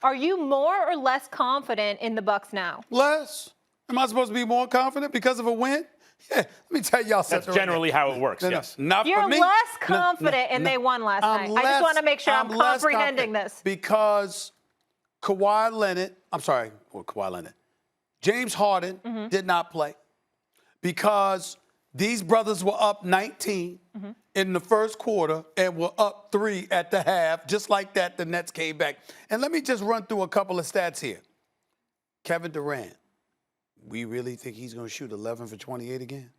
Are you more or less confident in the Bucks now? Less. Am I supposed to be more confident because of a win? Yeah, let me tell y'all something. That's generally how it works, yes. Not You're for me. less confident and they won last night. I just want to make sure I'm comprehending this. Because Kawhi Leonard, James Harden did not play. Because these brothers were up 19 in the first quarter and were up 3 at the half. Just like that, the Nets came back. And let me just run through a couple of stats here. Kevin Durant, we really think he's going to shoot 11 for 28 again?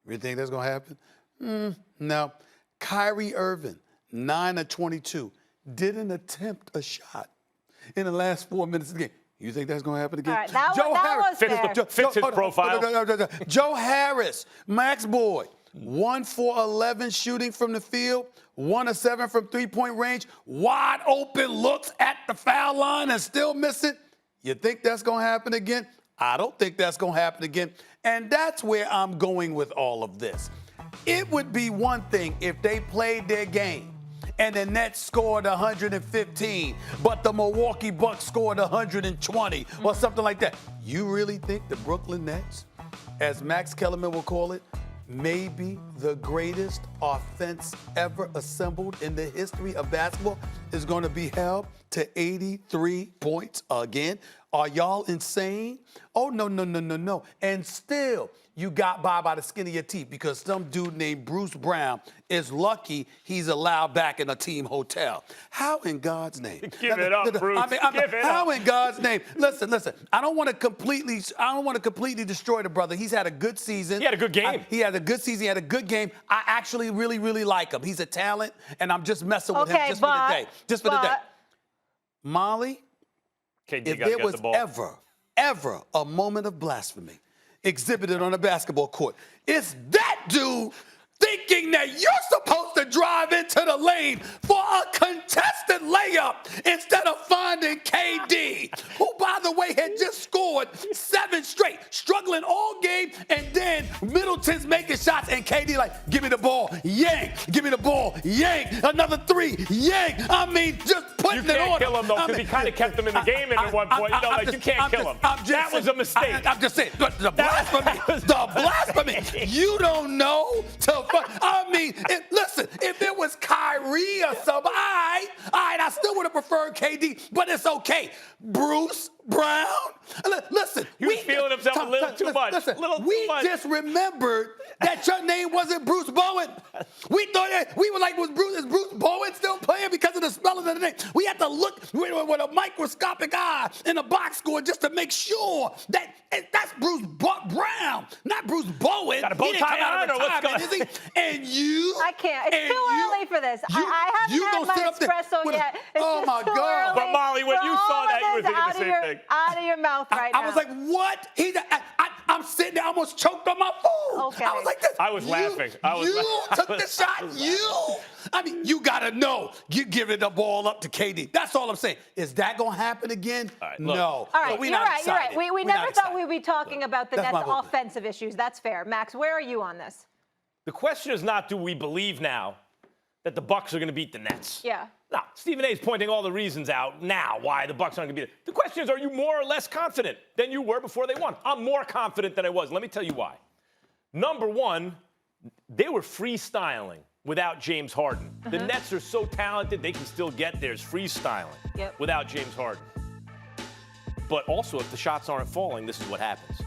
Really think that's going to happen? No. Kyrie Irving, 9 of 22, didn't attempt a shot in the last 4 minutes of the game. You think that's going to happen again? All right, that was fits his profile. Joe Harris, Max Boyd, 1 for 11 shooting from the field, 1 of 7 from three-point range, wide open looks at the foul line and still miss it. You think that's going to happen again? I don't think that's going to happen again. And that's where I'm going with all of this. It would be one thing if they played their game and the Nets scored 115, but the Milwaukee Bucks scored 120 or something like that. You really think the Brooklyn Nets, as Max Kellerman will call it, maybe the greatest offense ever assembled in the history of basketball, is going to be held to 83 points again? Are y'all insane? Oh, no. And still, you got by the skin of your teeth because some dude named Bruce Brown is lucky he's allowed back in a team hotel. How in God's name? Give it up, Bruce. How in God's name? Listen. I don't want to completely destroy the brother. He's had a good season. He had a good game. He had a good season. He had a good game. I actually really like him. He's a talent, and I'm just messing with him just for the day. Just for the day. Molly, if there was ever a moment of blasphemy exhibited on a basketball court, it's that dude thinking that you're supposed to drive into the lane for a contested layup instead of finding KD, who, by the way, had just scored 7 straight, struggling all game, and then Middleton's making shots, and KD like, give me the ball, yank, give me the ball, yank, another 3, yank. I mean, just putting it on him. You can't kill him, though, because he kind of kept him in the game at one point. You can't kill him. That was a mistake. I'm just saying, the blasphemy, you don't know I mean, listen, if it was Kyrie or somebody, all right, I still would have preferred KD, but it's okay. Bruce Brown, listen. He was feeling himself a little too much. We just remembered that your name wasn't Bruce Bowen. We thought we were like, is Bruce Bowen still playing because of the spelling of the name? We had to look with a microscopic eye in a box score just to make sure that that's Bruce Brown, not Bruce Bowen. Got a bow tie on or what's going on? And you. I can't. It's too early for this. I haven't had my espresso yet. Oh, my God. But, Molly, when you saw that, you were thinking the same thing. Out of your mouth now. I was like, what? I'm sitting there, I almost choked on my food. Okay. I was like this. I was laughing. You took the shot. I mean, you got to know. You giving the ball up to KD. That's all I'm saying. Is that going to happen again? Right, no. All right, you're right. We never thought we'd be talking about the Nets' offensive issues. That's fair. Max, where are you on this? The question is not, do we believe now that the Bucks are going to beat the Nets? Yeah. No, Stephen A. is pointing all the reasons out now why the Bucks aren't going to beat it. The question is, are you more or less confident than you were before they won? I'm more confident than I was. Let me tell you why. Number one, they were freestyling without James Harden. The Nets are so talented, they can still get theirs freestyling without James Harden. But also, if the shots aren't falling, this is what happens.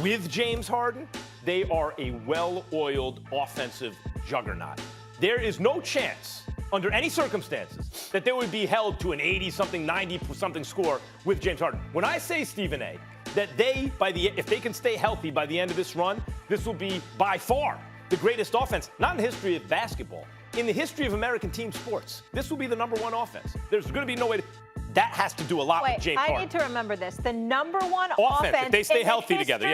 With James Harden, they are a well-oiled offensive juggernaut. There is no chance, under any circumstances, that they would be held to an 80-something, 90-something score with James Harden. When I say, Stephen A., that if they can stay healthy by the end of this run, this will be by far the greatest offense, not in the history of basketball, in the history of American team sports. This will be the number 1 offense. There's going to be no way that has to do a lot with James Harden. I need to remember this. The number 1 offense if they stay healthy together,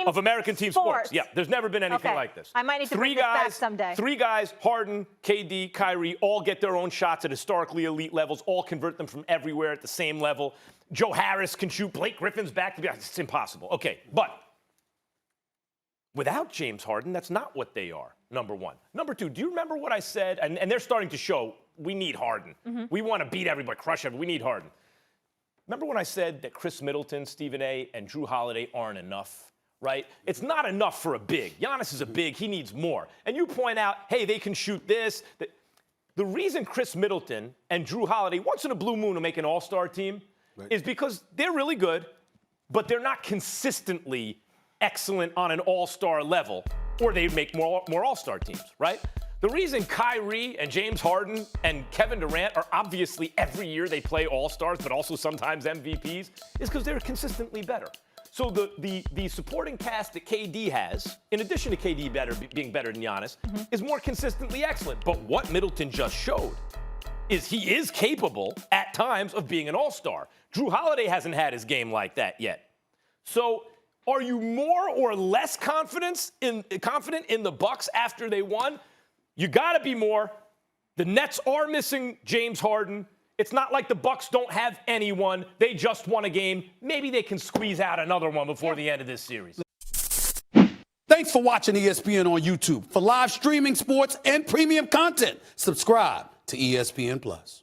of American team sports. Yeah, there's never been anything like this. I might need to bring this back someday. 3 guys, Harden, KD, Kyrie, all get their own shots at historically elite levels, all convert them from everywhere at the same level. Joe Harris can shoot. Blake Griffin's back. It's impossible. Okay, but without James Harden, that's not what they are, number 1. Number 2, do you remember what I said? And they're starting to show we need Harden. We want to beat everybody, crush everybody. We need Harden. Remember when I said that Chris Middleton, Stephen A., and Drew Holiday aren't enough, right? It's not enough for a big. Giannis is a big. He needs more. And you point out, hey, they can shoot this. The reason Chris Middleton and Drew Holiday, once in a blue moon, will make an all-star team is because they're really good, but they're not consistently excellent on an all-star level, or they'd make more all-star teams, right? The reason Kyrie and James Harden and Kevin Durant are obviously every year they play all-stars, but also sometimes MVPs, is because they're consistently better. So the supporting cast that KD has, in addition to KD being better than Giannis, is more consistently excellent. But what Middleton just showed is he is capable at times of being an all-star. Drew Holiday hasn't had his game like that yet. So are you more or less confident in the Bucks after they won? You got to be more. The Nets are missing James Harden. It's not like the Bucks don't have anyone. They just won a game. Maybe they can squeeze out another one before the end of this series. Thanks for watching ESPN on YouTube. For live streaming sports and premium content, subscribe to ESPN+.